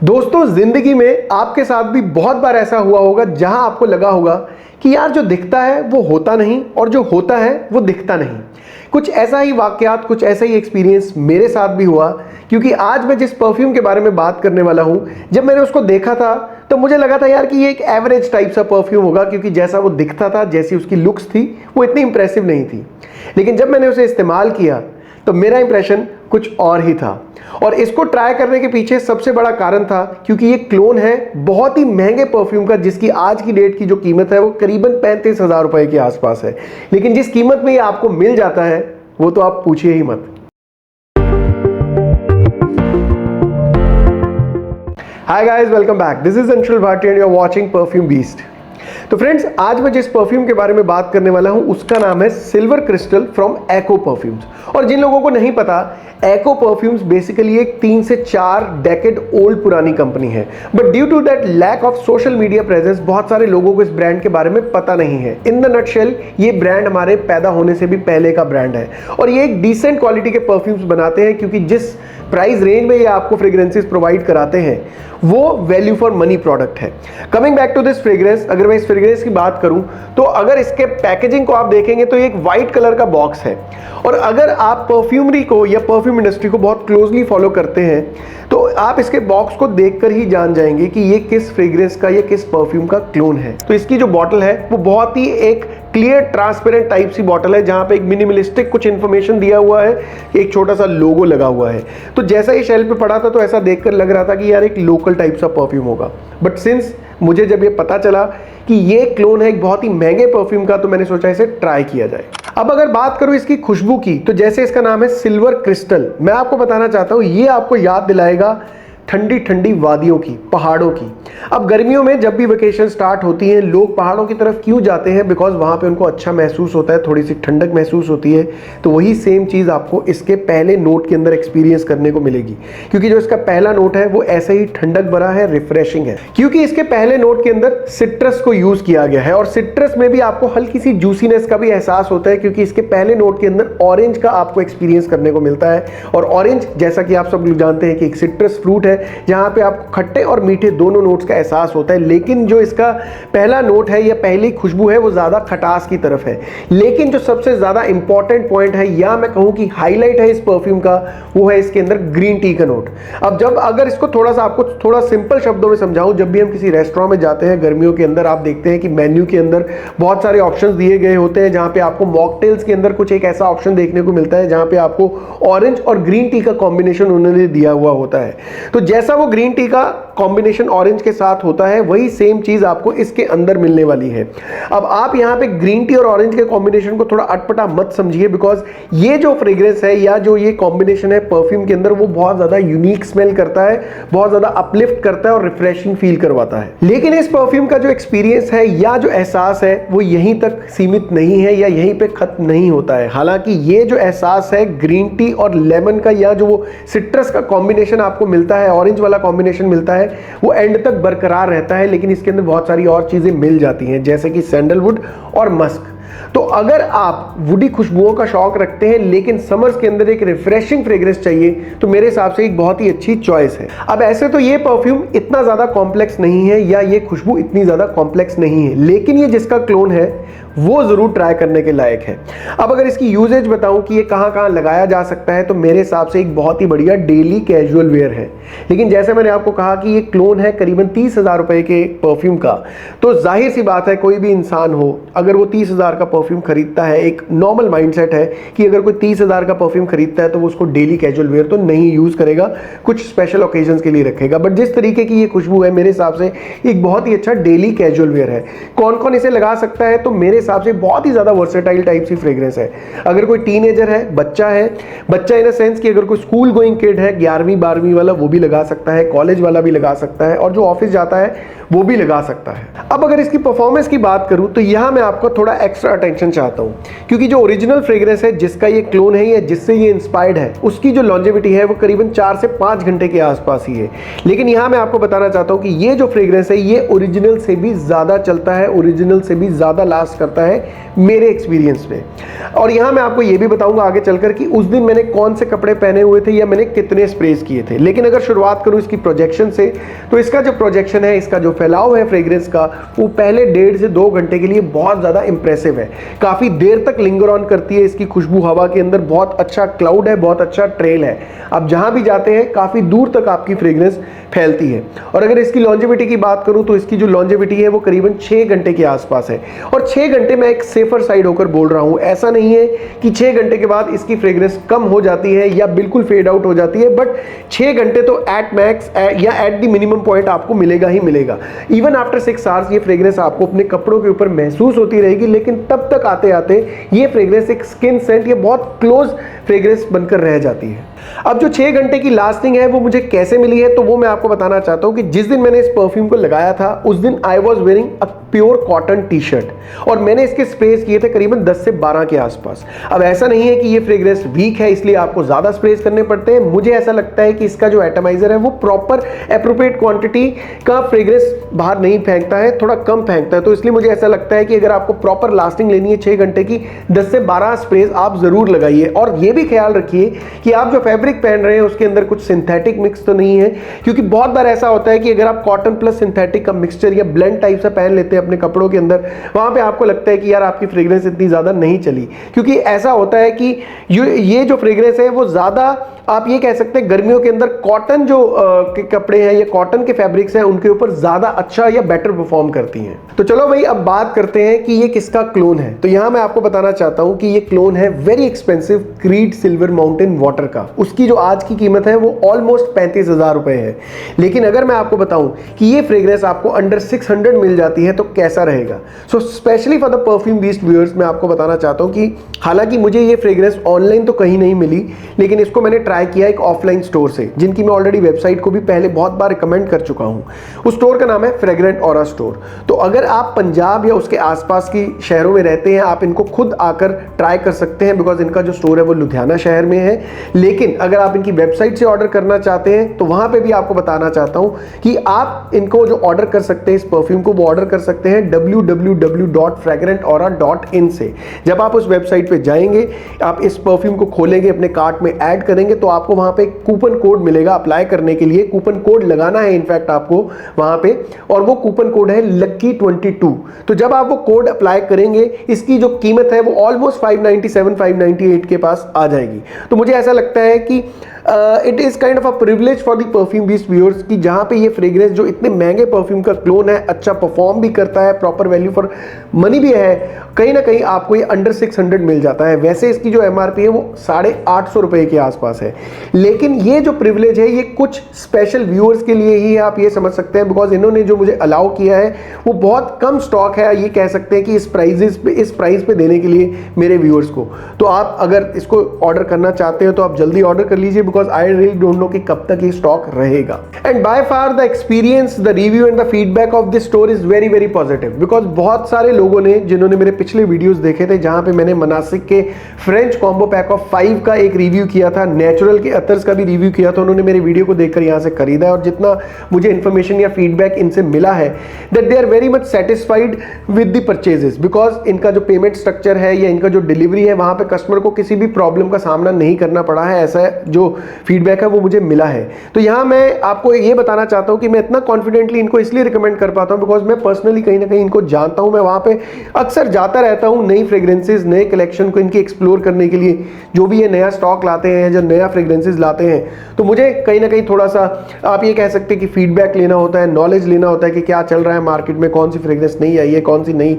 दोस्तों, जिंदगी में आपके साथ भी बहुत बार ऐसा हुआ होगा जहां आपको लगा होगा कि यार जो दिखता है वो होता नहीं और जो होता है वो दिखता नहीं। कुछ ऐसा ही वाकयात, कुछ ऐसा ही एक्सपीरियंस मेरे साथ भी हुआ, क्योंकि आज मैं जिस परफ्यूम के बारे में बात करने वाला हूं, जब मैंने उसको देखा था तो मुझे लगा था यार कि ये एक एवरेज टाइप सा परफ्यूम होगा, क्योंकि जैसा वो दिखता था, जैसी उसकी लुक्स थी, वो इतनी इंप्रेसिव नहीं थी। लेकिन जब मैंने उसे इस्तेमाल किया तो मेरा इंप्रेशन कुछ और ही था। और इसको ट्राई करने के पीछे सबसे बड़ा कारण था क्योंकि ये क्लोन है बहुत ही महंगे परफ्यूम का, जिसकी आज की डेट की जो कीमत है वो करीबन 35,000 रुपए के आसपास है। लेकिन जिस कीमत में ये आपको मिल जाता है वो तो आप पूछिए ही मत। Hi guys, welcome back. This is Anshul Bhati and you are watching perfume beast. तो फ्रेंड्स, आज मैं जिस परफ्यूम के बारे में बात करने वाला हूं उसका नाम है silver crystal from echo perfumes. और जिन लोगों को नहीं पता, एको परफ्यूम्स बेसिकली एक 3 से 4 डेकेड ओल्ड पुरानी कंपनी है, but due to that lack of social media presence बहुत सारे लोगों को इस ब्रांड के बारे में पता नहीं है। इन द नटशेल, ये ब्रांड हमारे पैदा होने से भी पहले का ब्रांड है और ये एक डिसेंट क्वालिटी के परफ्यूम्स बनाते हैं, क्योंकि जिस प्राइस रेंज में ये आपको फ्रेग्रेंसेस प्रोवाइड कराते हैं वो वैल्यू फॉर मनी प्रोडक्ट है। Coming back to this fragrance, अगर मैं इस फ्रेग्रेंस की बात करूं तो अगर इसके पैकेजिंग को आप देखेंगे तो ये एक वाइट कलर का बॉक्स है। और अगर आप परफ्यूमरी को या परफ्यूम इंडस्ट्री को बहुत क्लोजली फॉलो करते हैं तो आप इसके बॉक्स को देखकर ही जान जाएंगे कि ये किस फ्रेग्रेंस का या किस परफ्यूम का क्लोन है। तो इसकी जो बॉटल है वो बहुत ही एक क्लियर ट्रांसपेरेंट टाइप सी बॉटल है, जहां पे एक मिनिमलिस्टिक कुछ इंफॉर्मेशन दिया हुआ है, एक छोटा सा लोगो लगा हुआ है। तो जैसा ये शेल्फ पे पड़ा था तो ऐसा देखकर लग रहा था कि यार एक लोकल टाइप सा परफ्यूम होगा, बट सिंस मुझे जब ये पता चला कि ये क्लोन है एक बहुत ही महंगे परफ्यूम का, तो मैंने सोचा इसे ट्राई किया जाए। अब अगर बात करूं इसकी खुशबू की, तो जैसे इसका नाम है सिल्वर क्रिस्टल, मैं आपको बताना चाहता हूं ये आपको याद दिलाएगा ठंडी ठंडी वादियों की, पहाड़ों की। अब गर्मियों में जब भी वेकेशन स्टार्ट होती है, लोग पहाड़ों की तरफ क्यों जाते हैं? बिकॉज वहां पे उनको अच्छा महसूस होता है, थोड़ी सी ठंडक महसूस होती है। तो वही सेम चीज आपको इसके पहले नोट के अंदर एक्सपीरियंस करने को मिलेगी, क्योंकि जो इसका पहला नोट है वो ऐसे ही ठंडक भरा है, रिफ्रेशिंग है, क्योंकि इसके पहले नोट के अंदर सिट्रस को यूज किया गया है। और सिट्रस में भी आपको हल्की सी जूसीनेस का भी एहसास होता है, क्योंकि इसके पहले नोट के अंदर ऑरेंज का आपको एक्सपीरियंस करने को मिलता है। और ऑरेंज, जैसा कि आप सब लोग जानते हैं कि एक सिट्रस फ्रूट है जहां पे आपको खट्टे और मीठे दोनों नोट्स का एहसास होता है। लेकिन जो इसका पहला नोट है या पहली खुशबू है वो ज्यादा खटास की तरफ है। लेकिन जो सबसे ज्यादा इंपॉर्टेंट पॉइंट है, या मैं कहूं कि हाईलाइट है इस परफ्यूम का, वो है इसके अंदर ग्रीन टी का नोट। अब जब अगर इसको थोड़ा सा आपको थोड़ा सिंपल शब्दों में समझाऊं, जब भी हम किसी रेस्टोरेंट में जाते हैं गर्मियों के अंदर, आप देखते हैं कि मेन्यू के अंदर बहुत सारे ऑप्शंस दिए गए होते हैं, जहां पे आपको मॉकटेल्स के अंदर कुछ एक ऐसा ऑप्शन देखने को मिलता है जहां पे आपको ऑरेंज और ग्रीन टी का कॉम्बिनेशन उन्होंने दिया हुआ होता है। तो जैसा वो ग्रीन टी का कॉम्बिनेशन ऑरेंज के साथ होता है, वही सेम चीज आपको इसके अंदर मिलने वाली है। अब आप यहां पे ग्रीन टी और ऑरेंज के कॉम्बिनेशन को थोड़ा अटपटा मत समझिए, बिकॉज ये जो फ्रेग्रेंस है या जो ये कॉम्बिनेशन है परफ्यूम के अंदर, वो बहुत ज्यादा यूनिक स्मेल करता है, बहुत ज्यादा अपलिफ्ट करता है और रिफ्रेशिंग फील करवाता है। लेकिन इस परफ्यूम का जो एक्सपीरियंस है या जो एहसास है वो यहीं तक सीमित नहीं है या यहीं पे खत्म नहीं होता है। हालांकि ये जो एहसास है ग्रीन टी और लेमन का, या जो वो सिट्रस का कॉम्बिनेशन आपको मिलता है, ऑरेंज वाला कॉम्बिनेशन मिलता है, वो एंड तक बरकरार रहता है। लेकिन इसके अंदर बहुत सारी और चीजें मिल जाती हैं, जैसे कि सैंडलवुड और मस्क। तो अगर आप वुडी खुशबुओं का शौक रखते हैं लेकिन समर्स के अंदर एक रिफ्रेशिंग फ्रेग्रेंस चाहिए, तो मेरे हिसाब से एक बहुत ही अच्छी चॉइस है। अब ऐसे तो ये परफ्यूम इतना ज्यादा कॉम्प्लेक्स नहीं है या ये खुशबू इतनी ज्यादा कॉम्प्लेक्स नहीं है, लेकिन ये जिसका क्लोन है वो जरूर ट्राई करने के लायक है। अब अगर इसकी यूजेज बताऊं कि ये कहां कहां लगाया जा सकता है, तो मेरे हिसाब से एक बहुत ही बढ़िया डेली कैजुअल वेयर है। लेकिन जैसे मैंने आपको कहा कि ये क्लोन है करीबन 30,000 रुपए के परफ्यूम का, तो जाहिर सी बात है कोई भी इंसान हो, अगर वो 30,000 का परफ्यूम खरीदता है, एक नॉर्मल माइंडसेट है कि अगर कोई 30,000 का परफ्यूम खरीदता है तो वो उसको डेली कैजुअल वेयर तो नहीं यूज करेगा, कुछ स्पेशल ओकेजन के लिए रखेगा। बट जिस तरीके की ये खुशबू है, मेरे हिसाब से एक बहुत ही अच्छा डेली कैजुअल वेयर है। कौन कौन इसे लगा सकता है? तो मेरे हिसाब से बहुत ही ज्यादा वर्सेटाइल टाइप सी फ्रेग्रेंस है। अगर कोई टीनेजर है, बच्चा इन अ सेंस कि अगर कोई स्कूल गोइंग किड है, 11वीं 12वीं वाला, वो भी लगा सकता है, कॉलेज वाला भी लगा सकता है, और जो ऑफिस जाता है वो भी लगा सकता है। अब अगर इसकी परफॉर्मेंस की बात करूं तो यहां मैं आपको थोड़ा एक्स्ट्रा अटेंशन चाहता हूं, क्योंकि जो ओरिजिनल फ्रेग्रेंस है जिसका ये क्लोन है या जिससे ये इंस्पायर्ड है, उसकी जो लॉन्जेविटी है वो करीबन 4 से 5 घंटे के आसपास ही है। लेकिन यहां मैं आपको बताना चाहता हूं कि ये जो फ्रेग्रेंस है ये ओरिजिनल से भी ज्यादा चलता है, ओरिजिनल से भी ज्यादा लास्ट करता पड़ता है मेरे एक्सपीरियंस में। और यहाँ मैं आपको ये भी बताऊंगा आगे चलकर कि उस दिन मैंने कौन से कपड़े पहने हुए थे या मैंने कितने स्प्रेज किए थे। लेकिन अगर शुरुआत करूँ इसकी प्रोजेक्शन से, तो इसका जो प्रोजेक्शन है, इसका जो फैलाव है फ्रेग्रेंस का, वो पहले 1.5 से 2 घंटे के लिए बहुत ज़्यादा इंप्रेसिव है। काफ़ी देर तक लिंगर ऑन करती है इसकी खुशबू हवा के अंदर। बहुत अच्छा क्लाउड है, बहुत अच्छा ट्रेल है। आप जहाँ भी जाते हैं काफ़ी दूर तक आपकी फ्रेग्रेंस फैलती है। और अगर इसकी लॉन्जेविटी की बात करूं तो इसकी जो लॉन्जेविटी है वो करीबन 6 घंटे के आसपास है। और 6 घंटे मैं एक सेफर साइड होकर बोल रहा हूं, ऐसा नहीं है कि 6 घंटे के बाद इसकी फ्रेग्रेंस कम हो जाती है या बिल्कुल फेड आउट हो जाती है, बट 6 घंटे तो एट मैक्स या एट द मिनिमम पॉइंट आपको मिलेगा ही मिलेगा। इवन आफ्टर 6 आवर्स ये फ्रेग्रेंस आपको अपने कपड़ों के ऊपर महसूस होती रहेगी, लेकिन तब तक आते आते ये फ्रेग्रेंस एक स्किन सेंट या बहुत क्लोज फ्रेग्रेंस बनकर रह जाती है। अब जो 6 घंटे की लास्टिंग है वो मुझे कैसे मिली है, तो वो मैं आपको बताना चाहता हूं कि जिस दिन मैंने इस परफ्यूम को लगाया था उस दिन I was wearing a pure cotton T shirt और मैंने इसके स्प्रेज किए थे करीबन 10 से 12 के आसपास। अब ऐसा नहीं है कि ये फ्रेग्रेंस वीक है इसलिए आपको ज्यादा स्प्रेज करने पड़ते हैं। मुझे ऐसा लगता है कि इसका जो एटमाइजर है वो प्रॉपर एप्रोप्रिएट क्वांटिटी का फ्रेग्रेंस बाहर नहीं फेंकता है, थोड़ा कम फेंकता है। तो इसलिए मुझे ऐसा लगता है कि अगर आपको प्रॉपर लास्टिंग लेनी है 6 घंटे की, 10 से 12 स्प्रेज आप जरूर लगाइए। और ये भी ख्याल रखिए कि आप जो फैब्रिक पहन रहे हैं उसके अंदर कुछ सिंथेटिक मिक्स तो नहीं है, क्योंकि बहुत बार ऐसा होता है कि अगर आप कॉटन प्लस सिंथेटिक का मिक्सचर या ब्लेंड टाइप से पहन लेते हैं अपने कपड़ों के अंदर, वहां पे आपको लगता है कि यार आपकी फ्रेग्रेंस इतनी ज्यादा नहीं चली। क्योंकि ऐसा होता है कि ये जो फ्रेग्रेंस है वो ज्यादा, आप ये कह सकते हैं गर्मियों के अंदर कॉटन जो के कपड़े हैं या कॉटन के फैब्रिक्स हैं उनके ऊपर ज्यादा अच्छा या बेटर परफॉर्म करती हैं। तो चलो भाई अब बात करते हैं कि ये किसका क्लोन है। तो यहां मैं आपको बताना चाहता हूं कि ये क्लोन है very expensive creed silver mountain water का। उसकी जो आज की कीमत है वो ऑलमोस्ट 35,000 रुपए है। लेकिन अगर मैं आपको बताऊं कि ये फ्रेग्रेंस आपको अंडर 600 मिल जाती है तो कैसा रहेगा। So specially for the perfume beast viewers मैं आपको बताना चाहता हूं कि हालांकि मुझे ये फ्रेग्रेंस ऑनलाइन तो कहीं नहीं मिली, लेकिन इसको मैंने ट्राई किया एक ऑफलाइन स्टोर से, जिनकी मैं ऑलरेडी वेबसाइट को भी पहले बहुत बार रिकमेंड कर चुका हूं। उस स्टोर का नाम है फ्रेग्रेंट ऑरा स्टोर। तो अगर आप पंजाब या उसके आसपास की शहरों में रहते हैं, आप इनको खुद आकर ट्राई कर सकते हैं, बिकॉज इनका जो स्टोर है वो लुधियाना शहर में है। लेकिन अगर आप इनकी वेबसाइट से ऑर्डर करना चाहते हैं तो वहां पे भी आपको बताना चाहता हूं कि आप इनको जो ऑर्डर कर सकते हैं इस परफ्यूम को, वो ऑर्डर कर सकते हैं www.fragrantaura.in से। जब आप उस वेबसाइट पे जाएंगे, आप इस परफ्यूम को खोलेंगे, अपने कार्ट में ऐड करेंगे, तो आपको वहां पे कूपन कोड मिलेगा अप्लाई करने के लिए। कूपन कोड लगाना है इनफैक्ट आपको वहां पे, और वो कूपन कोड है लक्की 22। तो जब आप वो कोड अप्लाई करेंगे, इसकी जो कीमत है वो ऑलमोस्ट 597 598 के पास आ जाएगी। तो मुझे ऐसा लगता है कि it is kind of a privilege for the perfume beast viewers कि जहां पे ये फ्रेग्रेंस जो इतने महंगे परफ्यूम का क्लोन है, अच्छा परफॉर्म भी करता है, प्रॉपर वैल्यू फॉर मनी भी है, कहीं ना कहीं आपको ये अंडर 600 मिल जाता है। वैसे इसकी जो एमआरपी है वो 850 रुपए के आसपास है, लेकिन ये जो प्रिविलेज है ये कुछ स्पेशल व्यूअर्स के लिए ही आप ये समझ सकते हैं, बिकॉज इन्होंने जो मुझे अलाउ किया है वो बहुत कम स्टॉक है। ये कह सकते हैं कि इस प्राइस पे देने के लिए मेरे व्यूअर्स को। तो आप अगर इसको ऑर्डर करना चाहते हो तो आप जल्दी ऑर्डर कर लीजिए, because I really don't know कि कब तक ये स्टॉक रहेगा। And by far the experience, the review and the feedback of this store is very very positive, because बहुत सारे लोगों ने, जिन्होंने मेरे पिछले वीडियोस देखे थे जहां पे मैंने मनासिक के फ्रेंच कॉम्बो पैक ऑफ 5 का एक रिव्यू किया था, नेचुरल के अतर्स का भी रिव्यू किया था, उन्होंने मेरे वीडियो को देखकर यहां से खरीदा है। और जितना मुझे इंफॉर्मेशन या फीडबैक इनसे मिला है, that they are very much satisfied with the purchases, because इनका जो पेमेंट स्ट्रक्चर है या इनका जो डिलीवरी है, वहां पे कस्टमर को किसी भी प्रॉब्लम का सामना नहीं करना पड़ा है, ऐसा जो फीडबैक है वो मुझे मिला है। तो यहां मैं आपको ये बताना चाहता हूं कि मैं इतना कॉन्फिडेंटली इनको इसलिए रिकमेंड कर पाता हूं बिकॉज मैं पर्सनली कहीं ना कहीं इनको जानता हूं। मैं वहां पे अक्सर जाता रहता हूं नई फ्रेग्रेंसेज, नए कलेक्शन को इनकी एक्सप्लोर करने के लिए, जो भी ये नया स्टॉक लाते हैं, जो नया फ्रेग्रेंसेज लाते हैं। तो मुझे कहीं ना कहीं थोड़ा सा आप ये कह सकते हैं कि फीडबैक लेना होता है, नॉलेज लेना होता है कि क्या चल रहा है मार्केट में, कौन सी फ्रेग्रेंस नहीं आई है, कौन सी नई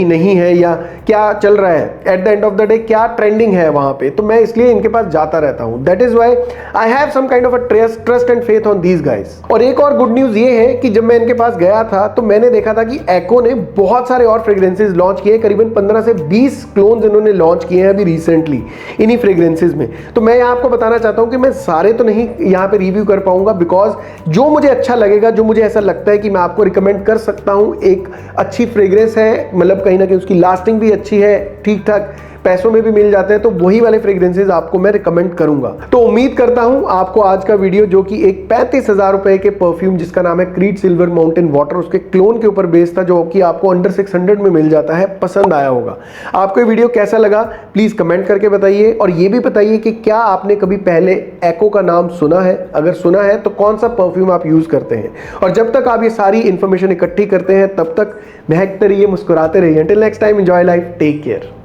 नहीं है, या क्या चल रहा है at the end of the day, क्या ट्रेंडिंग है वहां पे। तो मैं इसलिए इनके पास जाता रहता हूं। That is why I have some kind of a trust and faith on these guys. और एक और गुड न्यूज ये है कि जब मैं इनके पास गया था तो मैंने देखा था कि एको ने बहुत सारे और फ्रेग्रेंसेज लॉन्च किए, करीबन 15 से 20 क्लोन्स इन्होंने लॉन्च किए हैं अभी रिसेंटली इन्हीं फ्रेग्रेंसेज में। तो मैं आपको बताना चाहता हूं कि मैं सारे तो नहीं यहां पे रिव्यू कर पाऊंगा, बिकॉज जो मुझे अच्छा लगेगा, जो मुझे ऐसा लगता है कि मैं आपको रिकमेंड कर सकता हूं, एक अच्छी फ्रेग्रेंस है, मतलब कहीं ना कहीं उसकी लास्टिंग भी अच्छी है, ठीक ठाक पैसों में भी मिल जाते हैं, तो वही वाले फ्रेग्रेंसेज आपको मैं रिकमेंड करूंगा। तो उम्मीद करता हूं आपको आज का वीडियो, जो कि एक 35,000 रुपए के परफ्यूम जिसका नाम है क्रीड सिल्वर माउंटेन वाटर, उसके क्लोन के ऊपर बेस्ड था, जो कि आपको अंडर 600 में मिल जाता है, पसंद आया होगा। आपको ये वीडियो कैसा लगा प्लीज कमेंट करके बताइए, और ये भी बताइए कि क्या आपने कभी पहले एको का नाम सुना है, अगर सुना है तो कौन सा परफ्यूम आप यूज करते हैं। और जब तक आप ये सारी इंफॉर्मेशन इकट्ठी करते हैं तब तक महकते रहिए, मुस्कुराते रहिए। Until next time, enjoy life, take care.